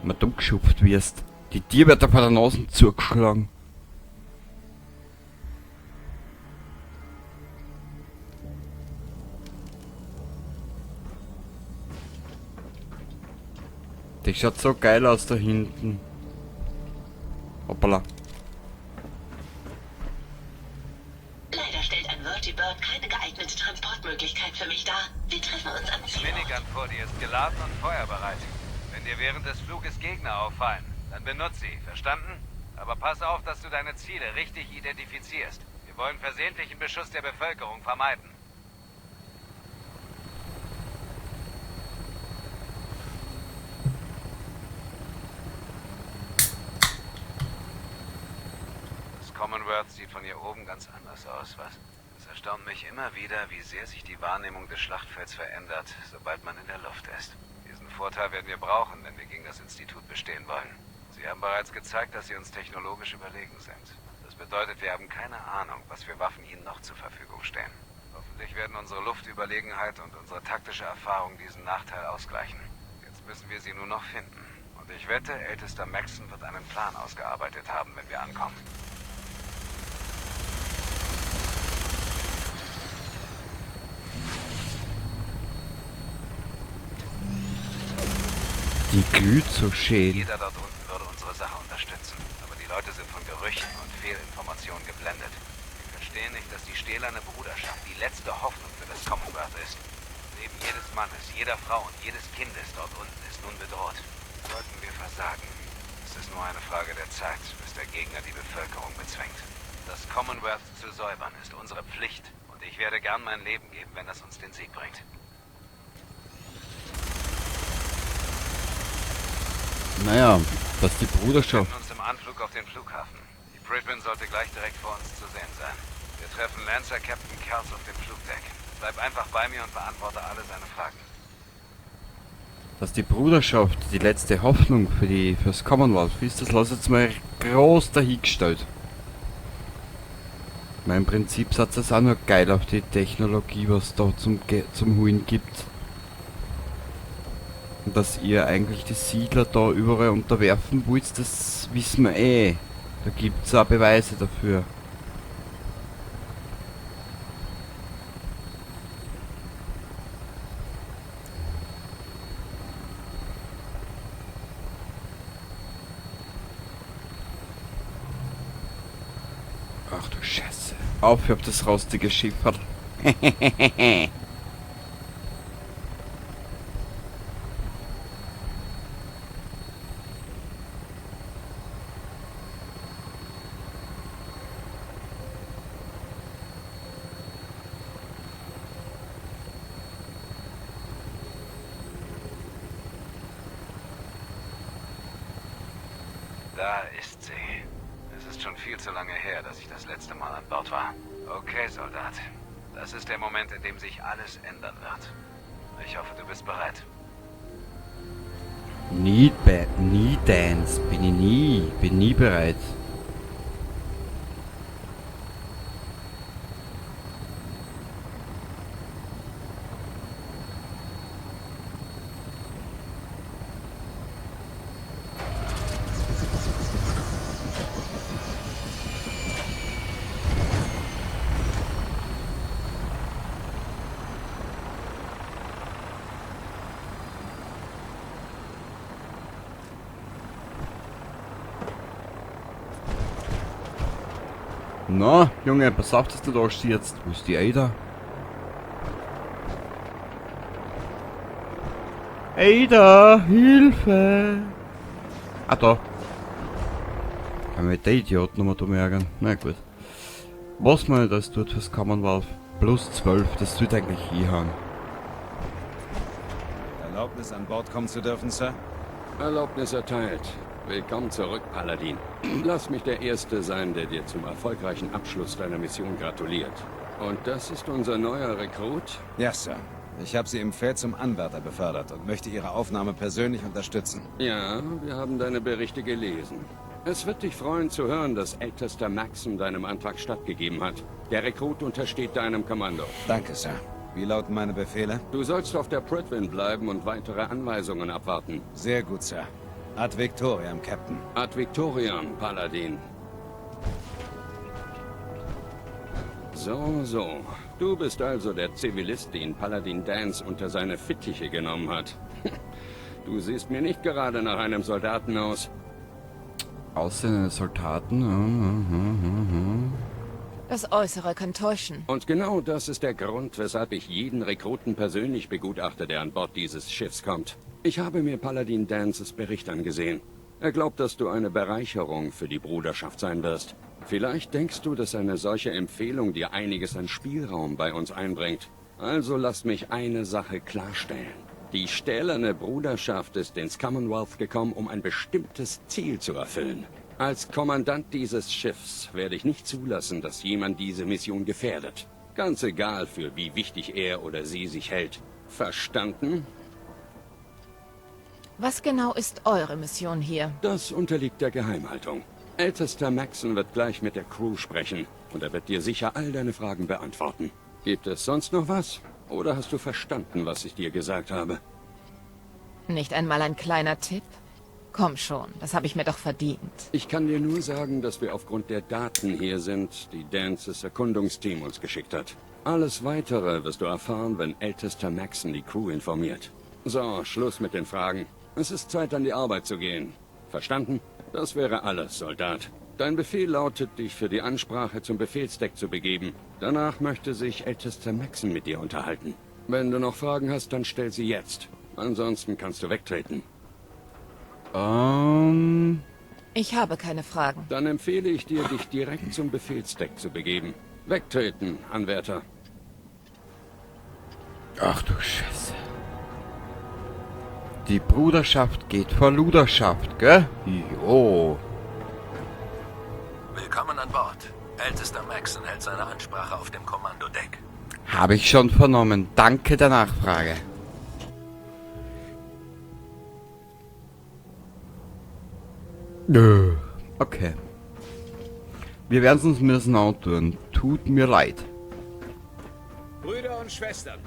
mal dumm geschupft wirst. Die Tier wird da vor der Nase zugeschlagen. Das schaut so geil aus da hinten. Hoppala. Leider stellt ein Vertibird keine geeignete Transportmöglichkeit für mich dar. Wir treffen uns am Die Zielort. Minigun vor dir ist geladen und feuerbereit. Wenn dir während des Fluges Gegner auffallen, dann benutze sie, verstanden? Aber pass auf, dass du deine Ziele richtig identifizierst. Wir wollen versehentlichen Beschuss der Bevölkerung vermeiden. Das Commonwealth sieht von hier oben ganz anders aus, was? Es erstaunt mich immer wieder, wie sehr sich die Wahrnehmung des Schlachtfelds verändert, sobald man in der Luft ist. Diesen Vorteil werden wir brauchen, wenn wir gegen das Institut bestehen wollen. Sie haben bereits gezeigt, dass sie uns technologisch überlegen sind. Das bedeutet, wir haben keine Ahnung, was für Waffen ihnen noch zur Verfügung stehen. Hoffentlich werden unsere Luftüberlegenheit und unsere taktische Erfahrung diesen Nachteil ausgleichen. Jetzt müssen wir sie nur noch finden. Und ich wette, ältester Maxson wird einen Plan ausgearbeitet haben, wenn wir ankommen. Die glüht so schön. Jeder dort unten würde unsere Sache unterstützen. Aber die Leute sind von Gerüchten und Fehlinformationen geblendet. Sie verstehen nicht, dass die stählerne Bruderschaft die letzte Hoffnung für das Commonwealth ist. Das Leben jedes Mannes, jeder Frau und jedes Kindes dort unten ist nun bedroht. Sollten wir versagen, es ist nur eine Frage der Zeit, bis der Gegner die Bevölkerung bezwingt. Das Commonwealth zu säubern ist unsere Pflicht. Und ich werde gern mein Leben geben, wenn das uns den Sieg bringt. Naja, dass die Wir Bruderschaft... befinden uns im Anflug auf den Flughafen. Die Pridwin sollte gleich direkt vor uns zu sehen sein. Wir treffen Lancer Captain Kells auf dem Flugdeck. Bleib einfach bei mir und beantworte alle seine Fragen. Dass die Bruderschaft die letzte Hoffnung fürs Commonwealth ist, das lass jetzt mal groß dahingestellt. Im Prinzip sagt es auch nur geil auf die Technologie, was da zum Holen gibt. Und dass ihr eigentlich die Siedler da überall unterwerfen wollt, das wissen wir eh. Da gibt es auch Beweise dafür. Ach du Scheiße. Auf, ich hab das rostige Schiff. Da ist sie. Es ist schon viel zu lange her, dass ich das letzte Mal an Bord war. Okay, Soldat. Das ist der Moment, in dem sich alles ändern wird. Ich hoffe, du bist bereit. Nie dance. Bin nie bereit. Na, Junge, pass auf, dass du da stehst. Wo ist die Ada? Ada, Hilfe! Ah, da. Kann mich der Idiot nochmal dumm ärgern. Na gut. Was man das tut fürs Commonwealth? Plus 12, das tut eigentlich hinhauen. Erlaubnis an Bord kommen zu dürfen, Sir? Erlaubnis erteilt. Willkommen zurück, Paladin. Lass mich der Erste sein, der dir zum erfolgreichen Abschluss deiner Mission gratuliert. Und das ist unser neuer Rekrut? Ja, Sir. Ich habe Sie im Feld zum Anwärter befördert und möchte Ihre Aufnahme persönlich unterstützen. Ja, wir haben deine Berichte gelesen. Es wird dich freuen zu hören, dass ältester Maxson deinem Antrag stattgegeben hat. Der Rekrut untersteht deinem Kommando. Danke, Sir. Wie lauten meine Befehle? Du sollst auf der Pridwin bleiben und weitere Anweisungen abwarten. Sehr gut, Sir. Ad Victoriam, Captain. Ad Victoriam, Paladin. So. Du bist also der Zivilist, den Paladin Danse unter seine Fittiche genommen hat. Du siehst mir nicht gerade nach einem Soldaten aus. Aussehende Soldaten. Das Äußere kann täuschen. Und genau das ist der Grund, weshalb ich jeden Rekruten persönlich begutachte, der an Bord dieses Schiffs kommt. Ich habe mir Paladin Dances Bericht angesehen. Er glaubt, dass du eine Bereicherung für die Bruderschaft sein wirst. Vielleicht denkst du, dass eine solche Empfehlung dir einiges an Spielraum bei uns einbringt. Also lass mich eine Sache klarstellen. Die stählerne Bruderschaft ist ins Commonwealth gekommen, um ein bestimmtes Ziel zu erfüllen. Als Kommandant dieses Schiffs werde ich nicht zulassen, dass jemand diese Mission gefährdet. Ganz egal, für wie wichtig er oder sie sich hält. Verstanden? Was genau ist eure Mission hier? Das unterliegt der Geheimhaltung. Ältester Maxon wird gleich mit der Crew sprechen und er wird dir sicher all deine Fragen beantworten. Gibt es sonst noch was? Oder hast du verstanden, was ich dir gesagt habe? Nicht einmal ein kleiner Tipp? Komm schon, das habe ich mir doch verdient. Ich kann dir nur sagen, dass wir aufgrund der Daten hier sind, die Dances Erkundungsteam uns geschickt hat. Alles Weitere wirst du erfahren, wenn ältester Maxon die Crew informiert. So, Schluss mit den Fragen. Es ist Zeit, an die Arbeit zu gehen. Verstanden? Das wäre alles, Soldat. Dein Befehl lautet, dich für die Ansprache zum Befehlsdeck zu begeben. Danach möchte sich ältester Maxon mit dir unterhalten. Wenn du noch Fragen hast, dann stell sie jetzt. Ansonsten kannst du wegtreten. Ich habe keine Fragen. Dann empfehle ich dir, dich direkt zum Befehlsdeck zu begeben. Wegtreten, Anwärter. Ach du Scheiße. Die Bruderschaft geht vor Luderschaft, gell? Jo. Willkommen an Bord. Ältester Maxon hält seine Ansprache auf dem Kommandodeck. Habe ich schon vernommen. Danke der Nachfrage. Okay. Wir werden es uns müssen antun. Tut mir leid. Brüder und Schwestern,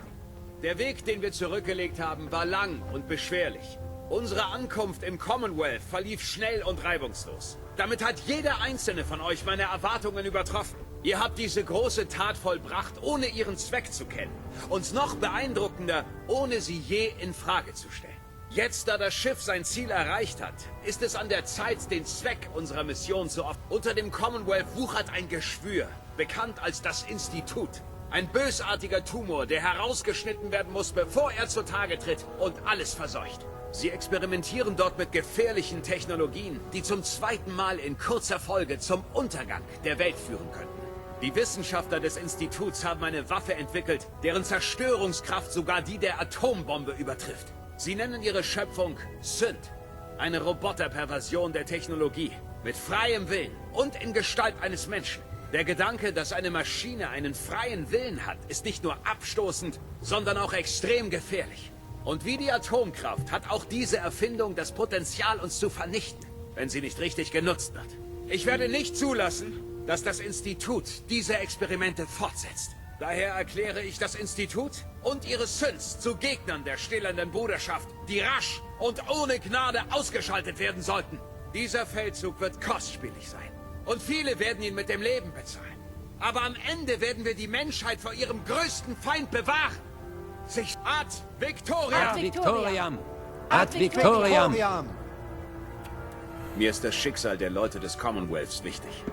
der Weg, den wir zurückgelegt haben, war lang und beschwerlich. Unsere Ankunft im Commonwealth verlief schnell und reibungslos. Damit hat jeder einzelne von euch meine Erwartungen übertroffen. Ihr habt diese große Tat vollbracht, ohne ihren Zweck zu kennen. Und noch beeindruckender, ohne sie je in Frage zu stellen. Jetzt, da das Schiff sein Ziel erreicht hat, ist es an der Zeit, den Zweck unserer Mission zu offenbaren. Unter dem Commonwealth wuchert ein Geschwür, bekannt als das Institut. Ein bösartiger Tumor, der herausgeschnitten werden muss, bevor er zutage tritt und alles verseucht. Sie experimentieren dort mit gefährlichen Technologien, die zum zweiten Mal in kurzer Folge zum Untergang der Welt führen könnten. Die Wissenschaftler des Instituts haben eine Waffe entwickelt, deren Zerstörungskraft sogar die der Atombombe übertrifft. Sie nennen ihre Schöpfung Synth, eine Roboterperversion der Technologie, mit freiem Willen und in Gestalt eines Menschen. Der Gedanke, dass eine Maschine einen freien Willen hat, ist nicht nur abstoßend, sondern auch extrem gefährlich. Und wie die Atomkraft hat auch diese Erfindung das Potenzial, uns zu vernichten, wenn sie nicht richtig genutzt wird. Ich werde nicht zulassen, dass das Institut diese Experimente fortsetzt. Daher erkläre ich das Institut und ihre Synths zu Gegnern der stählernen Bruderschaft, die rasch und ohne Gnade ausgeschaltet werden sollten. Dieser Feldzug wird kostspielig sein. Und viele werden ihn mit dem Leben bezahlen. Aber am Ende werden wir die Menschheit vor ihrem größten Feind bewahren. Sich Ad Victoriam! Ad Victoriam! Ad Victoriam! Mir ist das Schicksal der Leute des Commonwealths wichtig.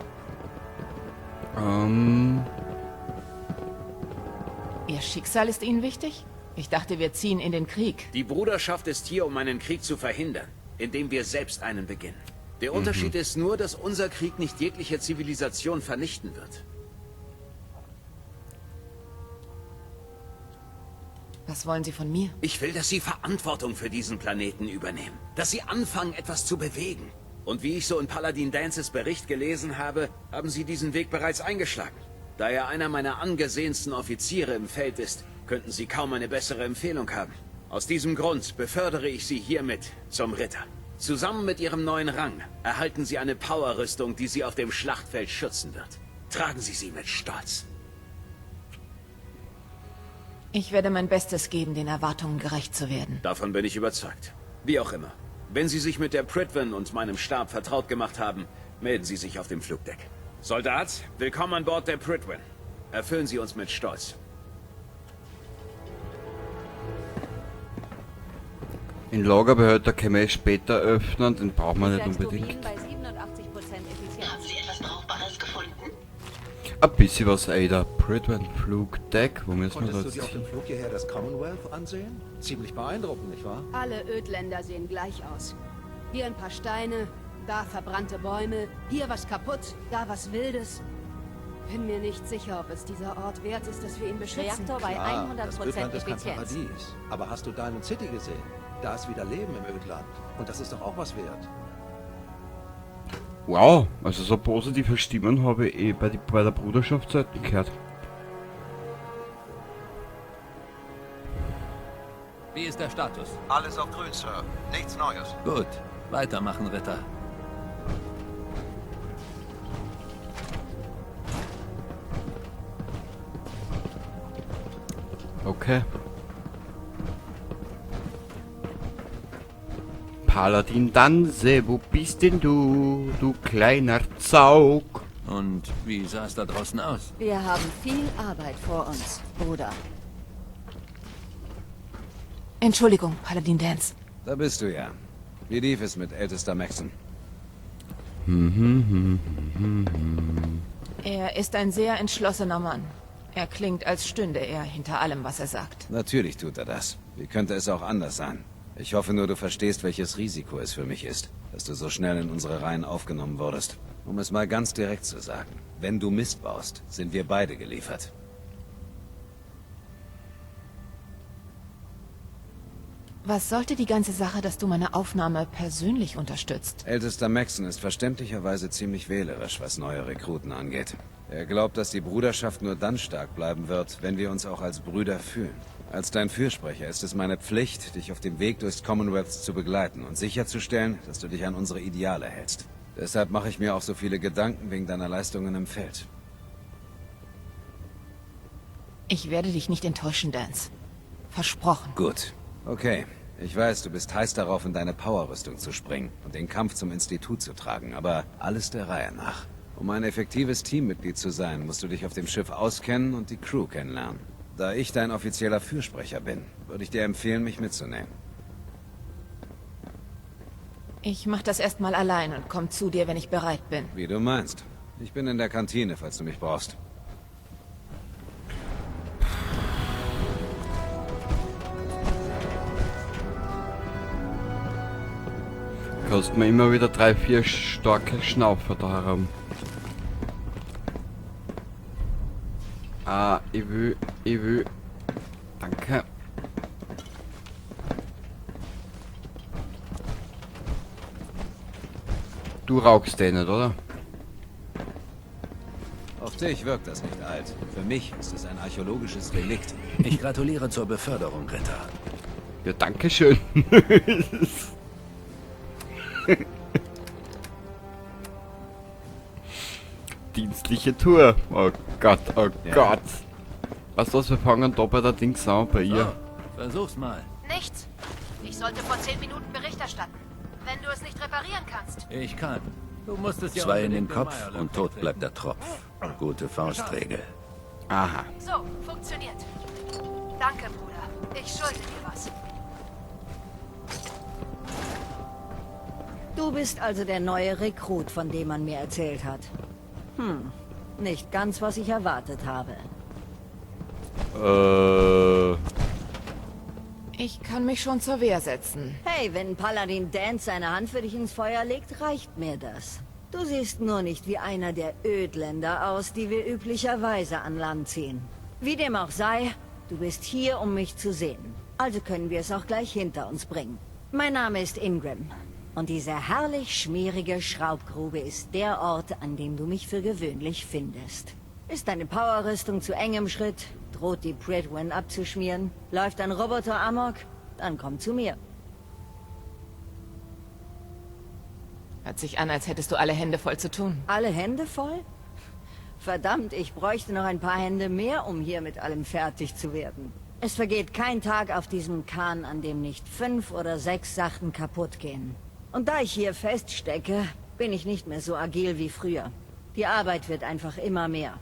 Ihr Schicksal ist Ihnen wichtig? Ich dachte, wir ziehen in den Krieg. Die Bruderschaft ist hier, um einen Krieg zu verhindern, indem wir selbst einen beginnen. Der Unterschied ist nur, dass unser Krieg nicht jegliche Zivilisation vernichten wird. Was wollen Sie von mir? Ich will, dass Sie Verantwortung für diesen Planeten übernehmen. Dass Sie anfangen, etwas zu bewegen. Und wie ich so in Paladin Dances Bericht gelesen habe, haben Sie diesen Weg bereits eingeschlagen. Da er einer meiner angesehensten Offiziere im Feld ist, könnten Sie kaum eine bessere Empfehlung haben. Aus diesem Grund befördere ich Sie hiermit zum Ritter. Zusammen mit Ihrem neuen Rang erhalten Sie eine Powerrüstung, die Sie auf dem Schlachtfeld schützen wird. Tragen Sie sie mit Stolz. Ich werde mein Bestes geben, den Erwartungen gerecht zu werden. Davon bin ich überzeugt. Wie auch immer. Wenn Sie sich mit der Pridwen und meinem Stab vertraut gemacht haben, melden Sie sich auf dem Flugdeck. Soldat, willkommen an Bord der Pridwen. Erfüllen Sie uns mit Stolz. Den Lagerbehälter können wir später öffnen, den brauchen wir nicht unbedingt. Haben Sie etwas Brauchbares gefunden? Ein bisschen was, ey, der Pridwen Flugdeck, wo müssen wir Konntest du das? dir auf dem Flug hierher das Commonwealth ansehen? Ziemlich beeindruckend, nicht wahr? Alle Ödländer sehen gleich aus. Hier ein paar Steine, da verbrannte Bäume, hier was kaputt, da was Wildes. Bin mir nicht sicher, ob es dieser Ort wert ist, dass wir ihn beschützen. Reaktor bei Klar, 100% das Ödland ist kein Effizienz. Paradies. Aber hast du Diamond City gesehen? Da ist wieder Leben im Ödland. Und das ist doch auch was wert. Wow, also so positive Stimmen habe ich eh bei der Bruderschaft selten gehört. Wie ist der Status? Alles auf grün, Sir. Nichts Neues. Gut. Weitermachen, Ritter. Okay. Paladin Danse, wo bist denn du, du kleiner Zaug? Und wie sah es da draußen aus? Wir haben viel Arbeit vor uns, Bruder. Entschuldigung, Paladin Dance. Da bist du ja. Wie lief es mit ältester Maxon? Er ist ein sehr entschlossener Mann. Er klingt, als stünde er hinter allem, was er sagt. Natürlich tut er das. Wie könnte es auch anders sein? Ich hoffe nur, du verstehst, welches Risiko es für mich ist, dass du so schnell in unsere Reihen aufgenommen wurdest. Um es mal ganz direkt zu sagen. Wenn du Mist baust, sind wir beide geliefert. Was sollte die ganze Sache, dass du meine Aufnahme persönlich unterstützt? Ältester Maxon ist verständlicherweise ziemlich wählerisch, was neue Rekruten angeht. Er glaubt, dass die Bruderschaft nur dann stark bleiben wird, wenn wir uns auch als Brüder fühlen. Als dein Fürsprecher ist es meine Pflicht, dich auf dem Weg durchs Commonwealth zu begleiten und sicherzustellen, dass du dich an unsere Ideale hältst. Deshalb mache ich mir auch so viele Gedanken wegen deiner Leistungen im Feld. Ich werde dich nicht enttäuschen, Dance. Versprochen. Gut. Okay. Ich weiß, du bist heiß darauf, in deine Powerrüstung zu springen und den Kampf zum Institut zu tragen, aber alles der Reihe nach. Um ein effektives Teammitglied zu sein, musst du dich auf dem Schiff auskennen und die Crew kennenlernen. Da ich dein offizieller Fürsprecher bin, würde ich dir empfehlen, mich mitzunehmen. Ich mach das erstmal allein und komm zu dir, wenn ich bereit bin. Wie du meinst. Ich bin in der Kantine, falls du mich brauchst. Kostet mir immer wieder 3-4 starke Schnaufer da herum. Ah, ich will. Danke. Du rauchst den nicht, oder? Auf dich wirkt das nicht alt. Für mich ist es ein archäologisches Relikt. Ich gratuliere zur Beförderung, Ritter. Ja, danke schön. Dienstliche Tour. Oh Gott, oh Ja. Gott. Was das, wir fangen da bei der Dings an, bei ihr. So, versuch's mal. Nichts. Ich sollte vor 10 Minuten Bericht erstatten. Wenn du es nicht reparieren kannst. Ich kann. Du musst es ja 2 in den unbedingt Kopf Meierland und tot wechseln. bleibt der Tropf. Gute Faustregel. Aha. So, funktioniert. Danke, Bruder. Ich schulde dir was. Du bist also der neue Rekrut, von dem man mir erzählt hat. Nicht ganz, was ich erwartet habe. Ich kann mich schon zur Wehr setzen. Hey, wenn Paladin Dance seine Hand für dich ins Feuer legt, reicht mir das. Du siehst nur nicht wie einer der Ödländer aus, die wir üblicherweise an Land ziehen. Wie dem auch sei, du bist hier, um mich zu sehen. Also können wir es auch gleich hinter uns bringen. Mein Name ist Ingram. Und diese herrlich schmierige Schraubgrube ist der Ort, an dem du mich für gewöhnlich findest. Ist deine Powerrüstung zu eng im Schritt? Droht die Pridwen abzuschmieren? Läuft ein Roboter amok? Dann komm zu mir. Hört sich an, als hättest du alle Hände voll zu tun. Alle Hände voll? Verdammt, ich bräuchte noch ein paar Hände mehr, um hier mit allem fertig zu werden. Es vergeht kein Tag auf diesem Kahn, an dem nicht 5 oder 6 Sachen kaputt gehen. Und da ich hier feststecke, bin ich nicht mehr so agil wie früher. Die Arbeit wird einfach immer mehr.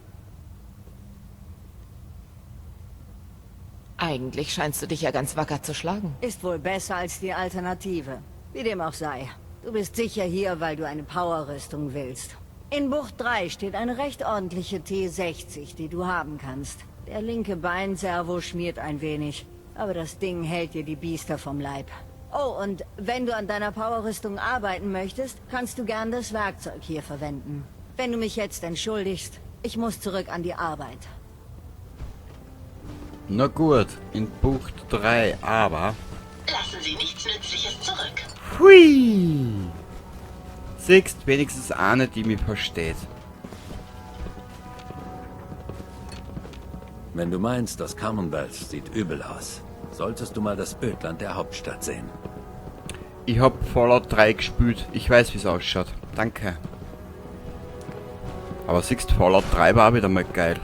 Eigentlich scheinst du dich ja ganz wacker zu schlagen. Ist wohl besser als die Alternative. Wie dem auch sei. Du bist sicher hier, weil du eine Powerrüstung willst. In Bucht 3 steht eine recht ordentliche T60, die du haben kannst. Der linke Beinservo schmiert ein wenig, aber das Ding hält dir die Biester vom Leib. Oh, und wenn du an deiner Powerrüstung arbeiten möchtest, kannst du gern das Werkzeug hier verwenden. Wenn du mich jetzt entschuldigst, ich muss zurück an die Arbeit. Na gut, in Bucht 3, aber... Lassen Sie nichts Nützliches zurück. Hui! Siehst wenigstens eine, die mich versteht. Wenn du meinst, das Commonwealth sieht übel aus, solltest du mal das Ödland der Hauptstadt sehen. Ich hab Fallout 3 gespielt. Ich weiß, wie es ausschaut. Danke. Aber siehst, Fallout 3 war auch wieder mal geil.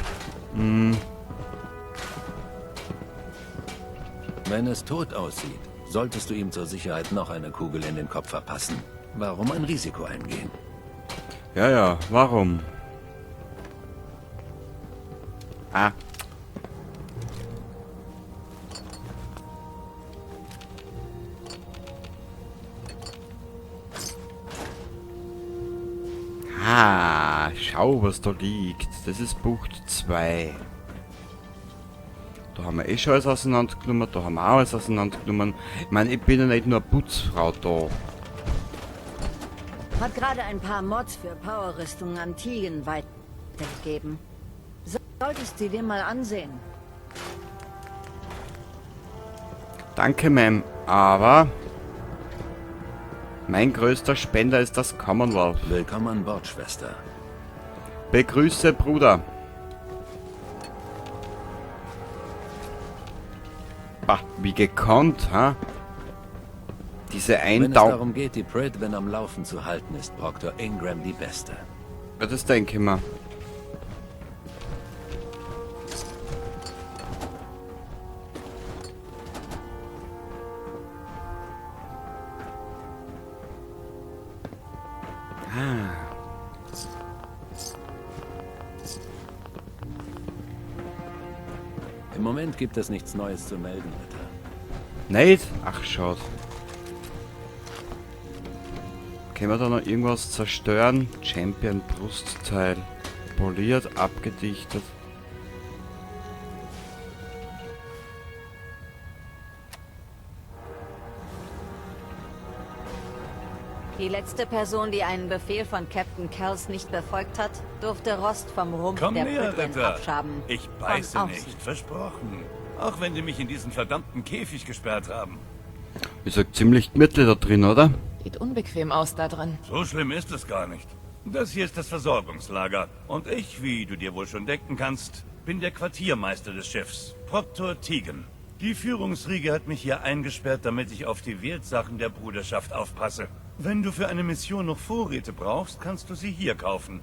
Wenn es tot aussieht, solltest du ihm zur Sicherheit noch eine Kugel in den Kopf verpassen. Warum ein Risiko eingehen? Ja, ja, warum? Ah. Ah, schau, was da liegt. Das ist Bucht 2. Da haben wir eh schon alles auseinandergenommen, da haben wir auch alles auseinandergenommen. Ich meine, ich bin ja nicht nur eine Putzfrau da. Hat gerade ein paar Mods für Powerrüstungen an Tigen weitergegeben. Solltest du dir mal ansehen. Danke, Ma'am, aber... mein größter Spender ist das Commonwealth. Willkommen an Bord, Schwester. Begrüße, Bruder. Bah, wie gekonnt, ha? Diese Wenn es Eintauch... darum geht, die Pridwen am Laufen zu halten, ist Proctor Ingram die Beste. Ja, das denke ich mir. Im Moment gibt es nichts Neues zu melden, Ritter. Nicht? Ach, schaut. Können wir da noch irgendwas zerstören? Champion Brustteil. Poliert, abgedichtet. Die letzte Person, die einen Befehl von Captain Kells nicht befolgt hat, durfte Rost vom Rumpf Komm der näher, Pridwen Ritter. abschaben. Ich Von beiße außen. nicht, versprochen. Auch wenn die mich in diesen verdammten Käfig gesperrt haben. Ist ja ziemlich gemütlich da drin, oder? Sieht unbequem aus da drin. So schlimm ist es gar nicht. Das hier ist das Versorgungslager. Und ich, wie du dir wohl schon denken kannst, bin der Quartiermeister des Schiffs, Proctor Tegan. Die Führungsriege hat mich hier eingesperrt, damit ich auf die Wertsachen der Bruderschaft aufpasse. Wenn du für eine Mission noch Vorräte brauchst, kannst du sie hier kaufen.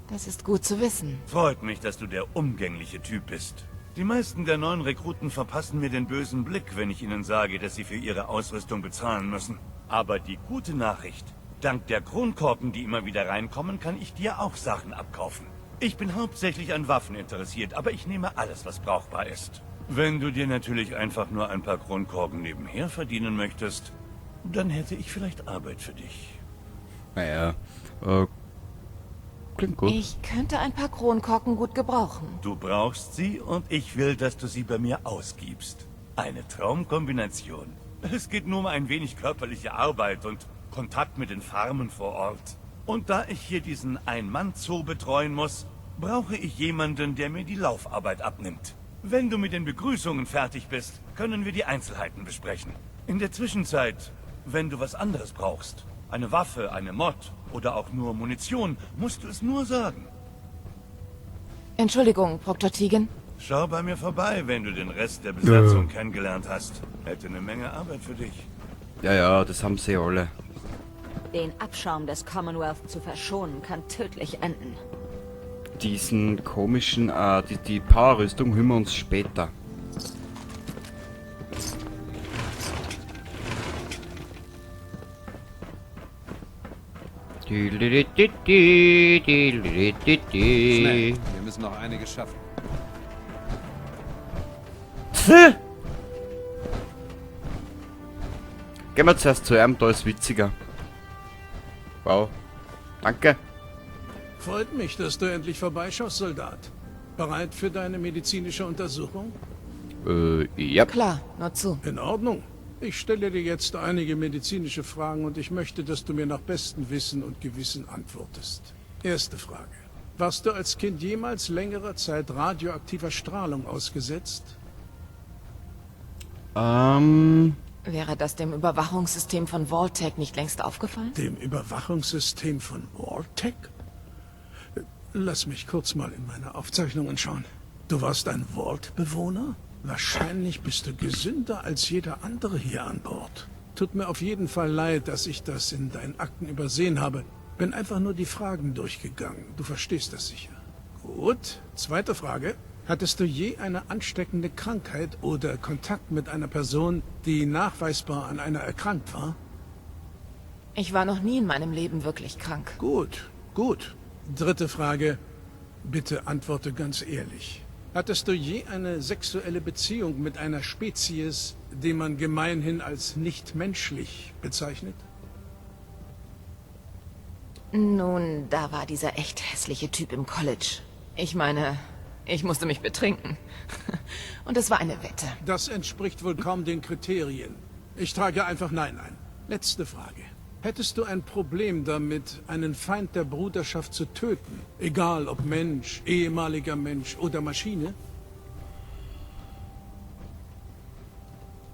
Das ist gut zu wissen. Freut mich, dass du der umgängliche Typ bist. Die meisten der neuen Rekruten verpassen mir den bösen Blick, wenn ich ihnen sage, dass sie für ihre Ausrüstung bezahlen müssen. Aber die gute Nachricht: dank der Kronkorken, die immer wieder reinkommen, kann ich dir auch Sachen abkaufen. Ich bin hauptsächlich an Waffen interessiert, aber ich nehme alles, was brauchbar ist. Wenn du dir natürlich einfach nur ein paar Kronkorken nebenher verdienen möchtest, dann hätte ich vielleicht Arbeit für dich. Naja, klingt gut. Ich könnte ein paar Kronkorken gut gebrauchen. Du brauchst sie und ich will, dass du sie bei mir ausgibst. Eine Traumkombination. Es geht nur um ein wenig körperliche Arbeit und Kontakt mit den Farmen vor Ort. Und da ich hier diesen Ein-Mann-Zoo betreuen muss, brauche ich jemanden, der mir die Laufarbeit abnimmt. Wenn du mit den Begrüßungen fertig bist, können wir die Einzelheiten besprechen. In der Zwischenzeit, wenn du was anderes brauchst, eine Waffe, eine Mod oder auch nur Munition, musst du es nur sagen. Entschuldigung, Proctor Tegan. Schau bei mir vorbei, wenn du den Rest der Besatzung kennengelernt hast. Hätte eine Menge Arbeit für dich. Ja, ja, das haben sie alle. Den Abschaum des Commonwealth zu verschonen, kann tödlich enden. diesen komischen, die Powerrüstung holen wir uns später. Schnell, wir müssen noch einiges schaffen. Gehen wir zuerst zu einem, da ist witziger. Wow. Danke. Freut mich, dass du endlich vorbeischaust, Soldat. Bereit für deine medizinische Untersuchung? Ja. Klar, nur zu. In Ordnung. Ich stelle dir jetzt einige medizinische Fragen und ich möchte, dass du mir nach bestem Wissen und Gewissen antwortest. Erste Frage. Warst du als Kind jemals längere Zeit radioaktiver Strahlung ausgesetzt? Wäre das dem Überwachungssystem von Vault-Tec nicht längst aufgefallen? Dem Überwachungssystem von Vault-Tec? Lass mich kurz mal in meine Aufzeichnungen schauen. Du warst ein Vault-Bewohner? Wahrscheinlich bist du gesünder als jeder andere hier an Bord. Tut mir auf jeden Fall leid, dass ich das in deinen Akten übersehen habe. Bin einfach nur die Fragen durchgegangen. Du verstehst das sicher. Gut. Zweite Frage. Hattest du je eine ansteckende Krankheit oder Kontakt mit einer Person, die nachweisbar an einer erkrankt war? Ich war noch nie in meinem Leben wirklich krank. Gut, gut. Dritte Frage. Bitte antworte ganz ehrlich. Hattest du je eine sexuelle Beziehung mit einer Spezies, die man gemeinhin als nicht menschlich bezeichnet? Nun, da war dieser echt hässliche Typ im College. Ich meine, ich musste mich betrinken. Und es war eine Wette. Das entspricht wohl kaum den Kriterien. Ich trage einfach Nein ein. Letzte Frage. Hättest du ein Problem damit, einen Feind der Bruderschaft zu töten? Egal ob Mensch, ehemaliger Mensch oder Maschine?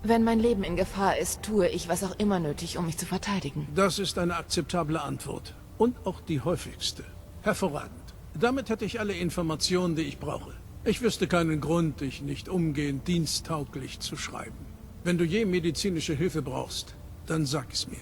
Wenn mein Leben in Gefahr ist, tue ich, was auch immer nötig, um mich zu verteidigen. Das ist eine akzeptable Antwort. Und auch die häufigste. Hervorragend. Damit hätte ich alle Informationen, die ich brauche. Ich wüsste keinen Grund, dich nicht umgehend diensttauglich zu schreiben. Wenn du je medizinische Hilfe brauchst, dann sag es mir.